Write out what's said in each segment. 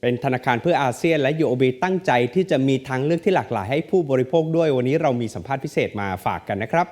เป็นธนาคารเพื่ออาเซียนและ UOB ตั้งใจที่จะมีทางเลือกที่หลากหลายให้ผู้บริโภคด้วยวันนี้เรามีสัมภาษณ์พิเศษมาฝากกันนะครับ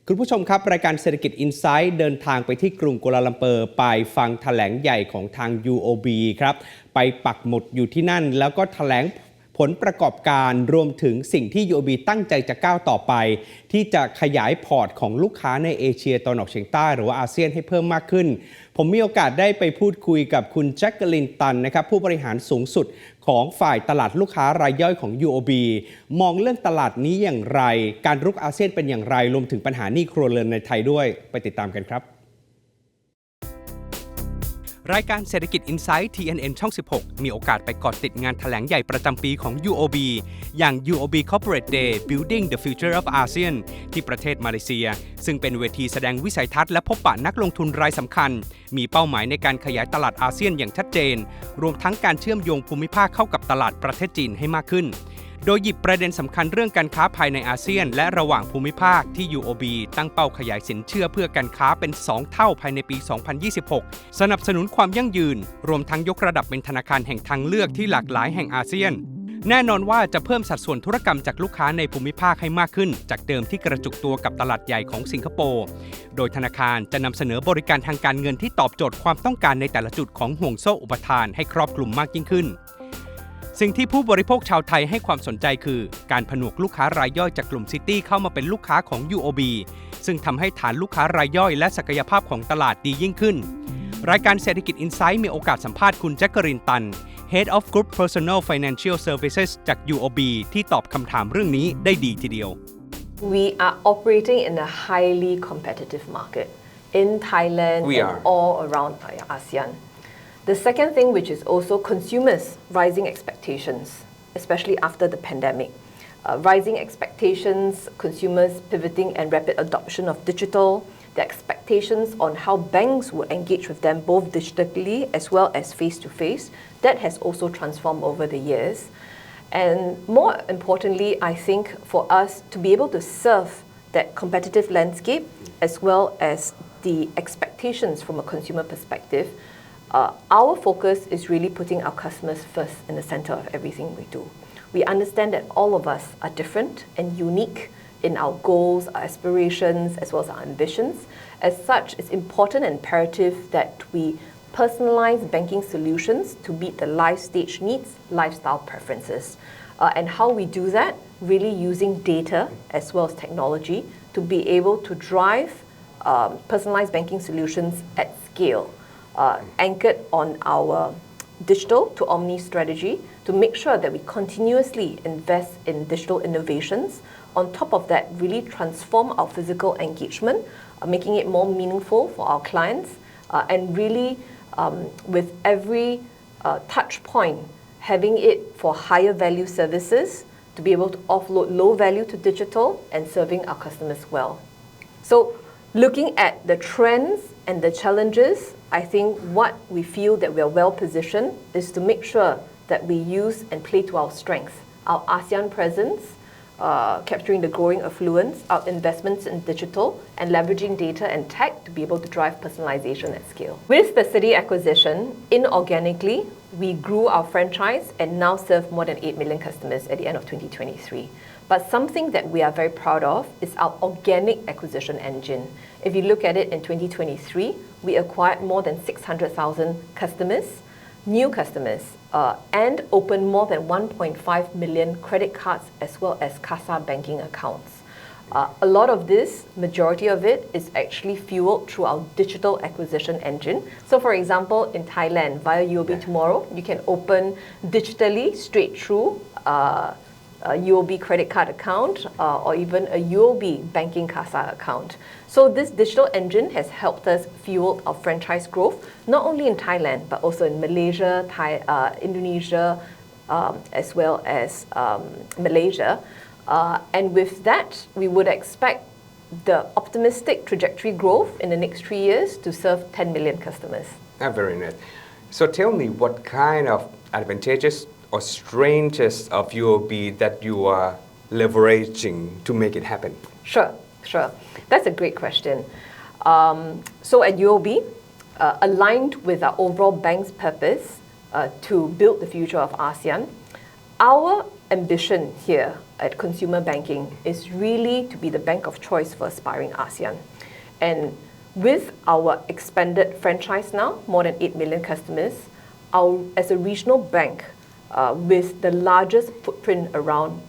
คุณผู้ชมครับรายการเศรษฐกิจ Insight เดินทางไปที่กรุงกัวลาลัมเปอร์ไปฟังแถลงใหญ่ของทาง UOB ครับไปปักหมุดอยู่ที่นั่นแล้วก็แถลงผลประกอบการรวมถึงสิ่งที่ UOB ตั้งใจจะก้าวต่อไปที่จะขยายพอร์ตของลูกค้าในเอเชียตะวันออกเฉียงใต้หรือว่าอาเซียนให้เพิ่มมากขึ้นผมมีโอกาสได้ไปพูดคุยกับคุณแจ็คเกอรีนตันนะครับผู้บริหารสูงสุดของฝ่ายตลาดลูกค้ารายย่อยของ UOB มองเรื่องตลาดนี้อย่างไรการรุกอาเซียนเป็นอย่างไรรวมถึงปัญหาหนี้ครัวเรือนในไทยด้วยไปติดตามกันครับรายการเศรษฐกิจ Insight TNN ช่อง 16 มีโอกาสไปกอดติดงานแถลงใหญ่ประจำปีของ UOB อย่าง UOB Corporate Day Building the Future of ASEAN ที่ประเทศมาเลเซียซึ่งเป็นเวทีแสดงวิสัยทัศน์และพบปะนักลงทุนรายสำคัญมีเป้าหมายในการขยายตลาดอาเซียนอย่างชัดเจนรวมทั้งการเชื่อมโยงภูมิภาคเข้ากับตลาดประเทศจีนให้มากขึ้นโดยหยิบประเด็นสำคัญเรื่องการค้าภายในอาเซียนและระหว่างภูมิภาคที่ UOB ตั้งเป้าขยายสินเชื่อเพื่อการค้าเป็น2เท่าภายในปี 2026 สนับสนุนความยั่งยืนรวมทั้งยกระดับเป็นธนาคารแห่งทางเลือกที่หลากหลายแห่งอาเซียนแน่นอนว่าจะเพิ่มสัดส่วนธุรกรรมจากลูกค้าในภูมิภาคให้มากขึ้นจากเดิมที่กระจุกตัวกับตลาดใหญ่ของสิงคโปร์โดยธนาคารจะนำเสนอบริการทางการเงินที่ตอบโจทย์ความต้องการในแต่ละจุดของห่วงโซ่อุปทานให้ครอบคลุมมากยิ่งขึ้นสิ่งที่ผู้บริโภคชาวไทยให้ความสนใจคือการผนวกลูกค้ารายย่อยจากกลุ่มซิตี้เข้ามาเป็นลูกค้าของ UOB ซึ่งทำให้ฐานลูกค้ารายย่อยและศักยภาพของตลาดดียิ่งขึ้นรายการเศรษฐกิจ Insight มีโอกาสสัมภาษณ์คุณแจ็คเกอรีนตัน Head of Group Personal Financial Services จาก UOB ที่ตอบคำถามเรื่องนี้ได้ดีทีเดียว We are operating in a highly competitive market in Thailand and all around ASEAN.The second thing, which is also consumers' rising expectations, especially after the pandemic. Rising expectations, consumers pivoting and rapid adoption of digital, the expectations on how banks will engage with them both digitally as well as face-to-face, that has also transformed over the years. And more importantly, I think for us to be able to serve that competitive landscape as well as the expectations from a consumer perspective,our focus is really putting our customers first in the center of everything we do. We understand that all of us are different and unique in our goals, our aspirations, as well as our ambitions. As such, it's important and imperative that we personalize banking solutions to meet the life stage needs, lifestyle preferences. And how we do that, really using data as well as technology to be able to drive personalized banking solutions at scale.Anchored on our digital to omni strategy to make sure that we continuously invest in digital innovations. On top of that, really transform our physical engagement, making it more meaningful for our clients, and really with every touch point, having it for higher value services to be able to offload low value to digital and serving our customers well. So,looking at the trends and the challenges, I think what we feel that we are well positioned is to make sure that we use and play to our strengths, our ASEAN presence, capturing the growing affluence, our investments in digital, and leveraging data and tech to be able to drive personalization at scale. With the Citi acquisition, inorganically, we grew our franchise and now serve more than 8 million customers at the end of 2023.But something that we are very proud of is our organic acquisition engine. If you look at it in 2023, we acquired more than 600,000 customers, new customers, and opened more than 1.5 million credit cards as well as CASA banking accounts. A lot of this, majority of it, is actually fueled through our digital acquisition engine. So for example, in Thailand, via UOB Tomorrow, you can open digitally straight through a UOB credit card account or even a UOB banking CASA account. So this digital engine has helped us fuel our franchise growth, not only in Thailand, but also in Malaysia, Indonesia, as well as Malaysia. And with that, we would expect the optimistic trajectory growth in the next 3 years to serve 10 million customers. Very nice. So tell me what kind of advantages or strengths of UOB that you are leveraging to make it happen? Sure. That's a great question. So at UOB, aligned with our overall bank's purpose, to build the future of ASEAN. Our ambition here at consumer banking is really to be the bank of choice for aspiring ASEAN. And with our expanded franchise now, more than 8 million customers, as a regional bank with the largest footprint around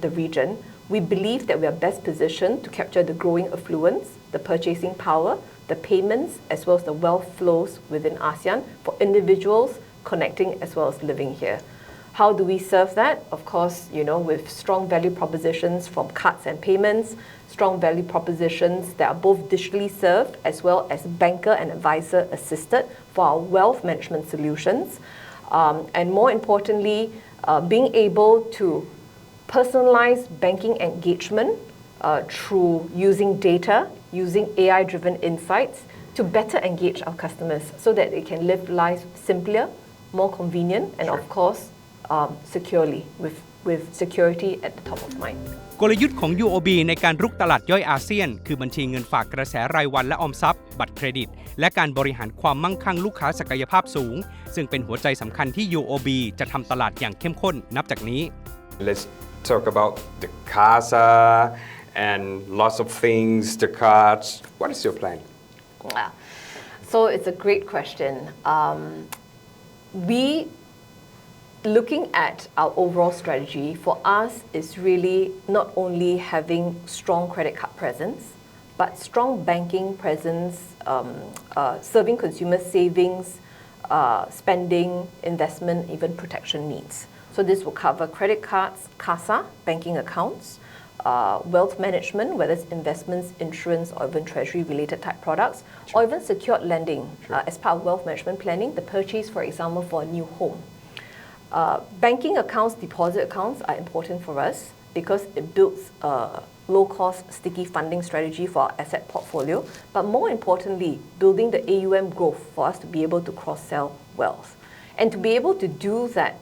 the region, we believe that we are best positioned to capture the growing affluence, the purchasing power, the payments, as well as the wealth flows within ASEAN for individuals connecting as well as living here. How do we serve that? Of course, with strong value propositions from cards and payments, strong value propositions that are both digitally served as well as banker and advisor assisted for our wealth management solutions. And more importantly, being able to personalize banking engagement through using data, using AI-driven insights to better engage our customers so that they can live lives simpler, more convenient, and of course, securely, with security at the top of mind. กลยุทธ์ของ UOB ในการรุกตลาดย่อยอาเซียนคือบัญชีเงินฝากกระแสรายวันและออมทรัพย์บัตรเครดิตและการบริหารความมั่งคั่งลูกค้าศักยภาพสูงซึ่งเป็นหัวใจสำคัญที่ UOB จะทำตลาดอย่างเข้มข้นนับจากนี้ Let's talk about the CASA and lots of things, the cards. What is your plan? Wow. So it's a great question. Looking at our overall strategy, for us is really not only having strong credit card presence, but strong banking presence, serving consumer savings, spending, investment, even protection needs. So this will cover credit cards, CASA, banking accounts, wealth management, whether it's investments, insurance, or even treasury-related type products, or even secured lending as part of wealth management planning, the purchase, for example, for a new home. Banking accounts, deposit accounts are important for us because it builds a low-cost, sticky funding strategy for our asset portfolio, but more importantly, building the AUM growth for us to be able to cross-sell wealth. And to be able to do that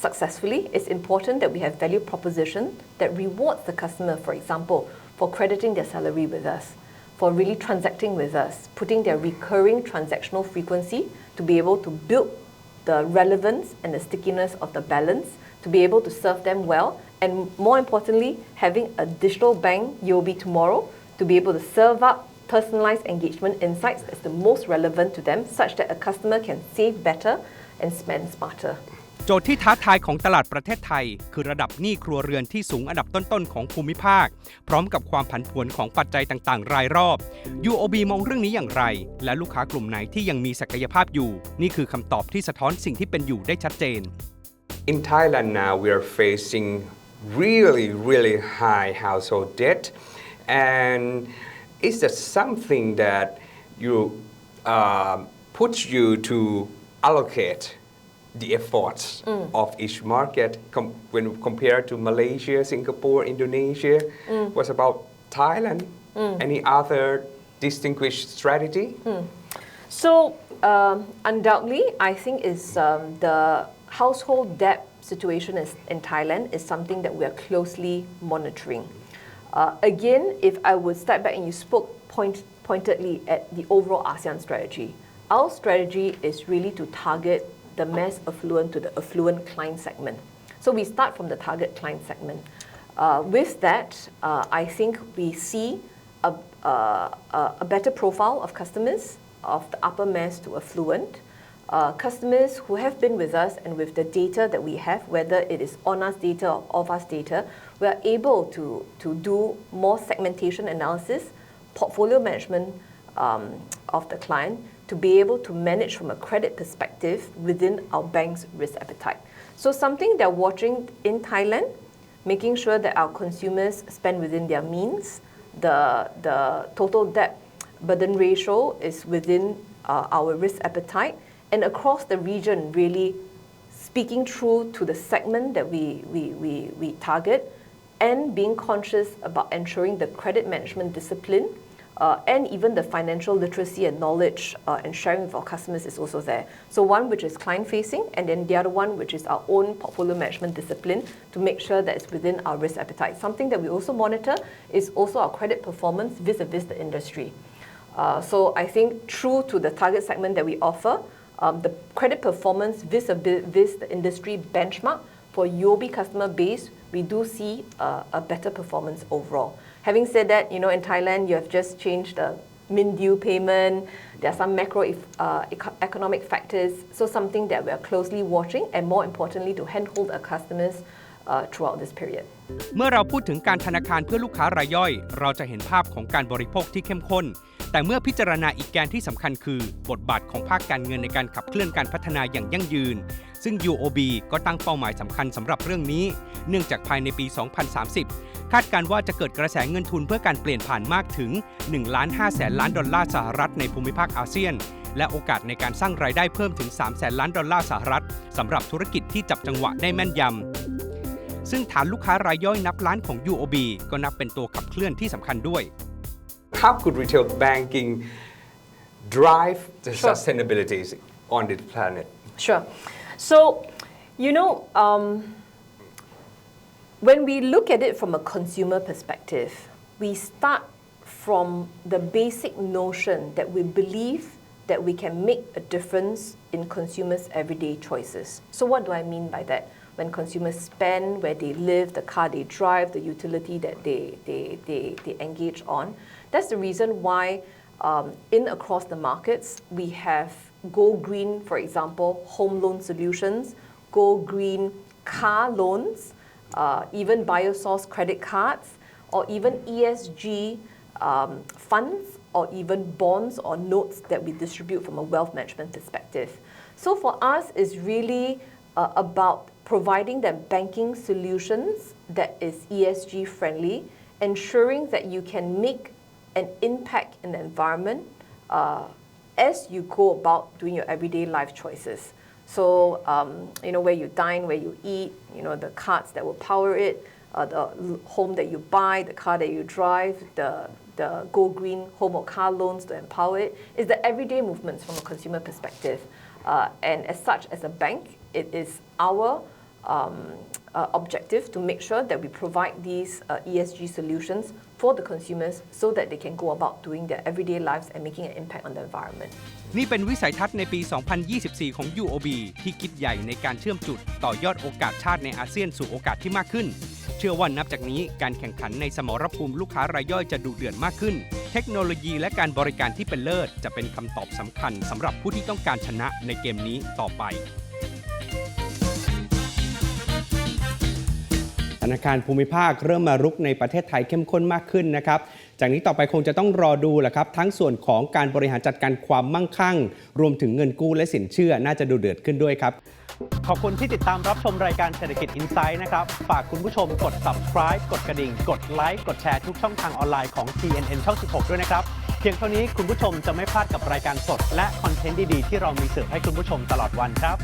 successfully, it's important that we have value proposition that rewards the customer, for example, for crediting their salary with us, for really transacting with us, putting their recurring transactional frequency to be able to build the relevance and the stickiness of the balance to be able to serve them well, and more importantly, having a digital bank, UOB Tomorrow, to be able to serve up personalized engagement insights that's the most relevant to them, such that a customer can save better and spend smarter. โจทย์ที่ท้าทายของตลาดประเทศไทยคือระดับหนี้ครัวเรือนที่สูงอันดับต้นๆของภูมิภาคพร้อมกับความผันผวนของปัจจัยต่างๆรายรอบ UOB มองเรื่องนี้อย่างไรและลูกค้ากลุ่มไหนที่ยังมีศักยภาพอยู่นี่คือคำตอบที่สะท้อนสิ่งที่เป็นอยู่ได้ชัดเจน In Thailand now, we are facing really high household debt, and is that something that puts you to allocate the efforts of each market when compared to Malaysia, Singapore, Indonesia? What about Thailand? Any other distinguished strategy? So undoubtedly, I think is the household debt situation in Thailand is something that we are closely monitoring. Again, if I would step back and you spoke pointedly at the overall ASEAN strategy, our strategy is really to target the mass affluent to the affluent client segment. So we start from the target client segment. With that, I think we see a better profile of customers of the upper mass to affluent. Customers who have been with us and with the data that we have, whether it is on-us data or off-us data, we are able to do more segmentation analysis, portfolio management of the client, to be able to manage from a credit perspective within our bank's risk appetite. So something they're watching in Thailand, making sure that our consumers spend within their means, the total debt burden ratio is within our risk appetite, and across the region really speaking true to the segment that we target, and being conscious about ensuring the credit management discipline and even the financial literacy and knowledge and sharing with our customers is also there. So one which is client-facing, and then the other one which is our own portfolio management discipline to make sure that it's within our risk appetite. Something that we also monitor is also our credit performance vis-a-vis the industry. So I think true to the target segment that we offer, the credit performance vis the industry benchmark for UOB customer base, we do see a better performance overall. Having said that, in Thailand, you have just changed the min due payment. There are some economic factors, so something that we are closely watching, and more importantly, to handhold our customers throughout this period. เมื่อเราพูดถึงการธนาคารเพื่อลูกค้ารายย่อยเราจะเห็นภาพของการบริโภคที่เข้มข้นแต่เมื่อพิจารณาอีกแกนที่สำคัญคือบทบาทของภาคการเงินในการขับเคลื่อนการพัฒนาอย่างยั่งยืนซึ่ง UOB ก็ตั้งเป้าหมายสำคัญสำหรับเรื่องนี้เนื่องจากภายในปี 2030 คาดการณ์ว่าจะเกิดกระแสเงินทุนเพื่อการเปลี่ยนผ่านมากถึง 1.5 ล้านดอลลาร์สหรัฐในภูมิภาคอาเซียนและโอกาสในการสร้างรายได้เพิ่มถึง 300,000 ล้านดอลลาร์สหรัฐสำหรับธุรกิจที่จับจังหวะได้แม่นยำซึ่งฐานลูกค้ารายย่อยนับล้านของ UOB ก็นับเป็นตัวขับเคลื่อนที่สำคัญด้วย How could retail banking drive the sustainability on this planet? Sure. So, when we look at it from a consumer perspective, we start from the basic notion that we believe that we can make a difference in consumers' everyday choices. So what do I mean by that? When consumers spend, where they live, the car they drive, the utility that they engage on. That's the reason why across the markets, we have Go Green, for example, home loan solutions, Go Green car loans, even biosource credit cards, or even ESG funds, or even bonds or notes that we distribute from a wealth management perspective. So for us, it's really about providing them banking solutions that is ESG friendly, ensuring that you can make an impact in the environment as you go about doing your everyday life choices. So, where you dine, where you eat, the cards that will power it, the home that you buy, the car that you drive, the Go Green home or car loans to empower it, is the everyday movements from a consumer perspective. And as such, as a bank, it is our objective to make sure that we provide these ESG solutions for the consumers so that they can go about doing their everyday lives and making an impact on the environment. นี่เป็นวิสัยทัศน์ในปี 2024 ของ UOB ที่คิดใหญ่ในการเชื่อมจุดต่อยอดโอกาสชาติในอาเซียนสู่โอกาสที่มากขึ้นเชื่อว่านับจากนี้การแข่งขันในสมรภูมิลูกค้ารายย่อยจะดุเดือดมากขึ้นเทคโนโลยีและการบริการที่เป็นเลิศจะเป็นคำตอบสำคัญสำหรับผู้ที่ต้องการชนะในเกมนี้ต่อไปธนาคารภูมิภาคเริ่มมารุกในประเทศไทยเข้มข้นมากขึ้นนะครับจากนี้ต่อไปคงจะต้องรอดูแหละครับทั้งส่วนของการบริหารจัดการความมั่งคั่งรวมถึงเงินกู้และสินเชื่อน่าจะดุเดือดขึ้นด้วยครับขอบคุณที่ติดตามรับชมรายการเศรษฐกิจ Insight นะครับฝากคุณผู้ชมกด subscribe กดกระดิ่งกดไลค์กดแชร์ทุกช่องทางออนไลน์ของ TNN ช่อง 16 ด้วยนะครับเพียงเท่านี้คุณผู้ชมจะไม่พลาดกับรายการสดและคอนเทนต์ดีๆที่เรามีเสิร์ฟให้คุณผู้ชมตลอดวันครับ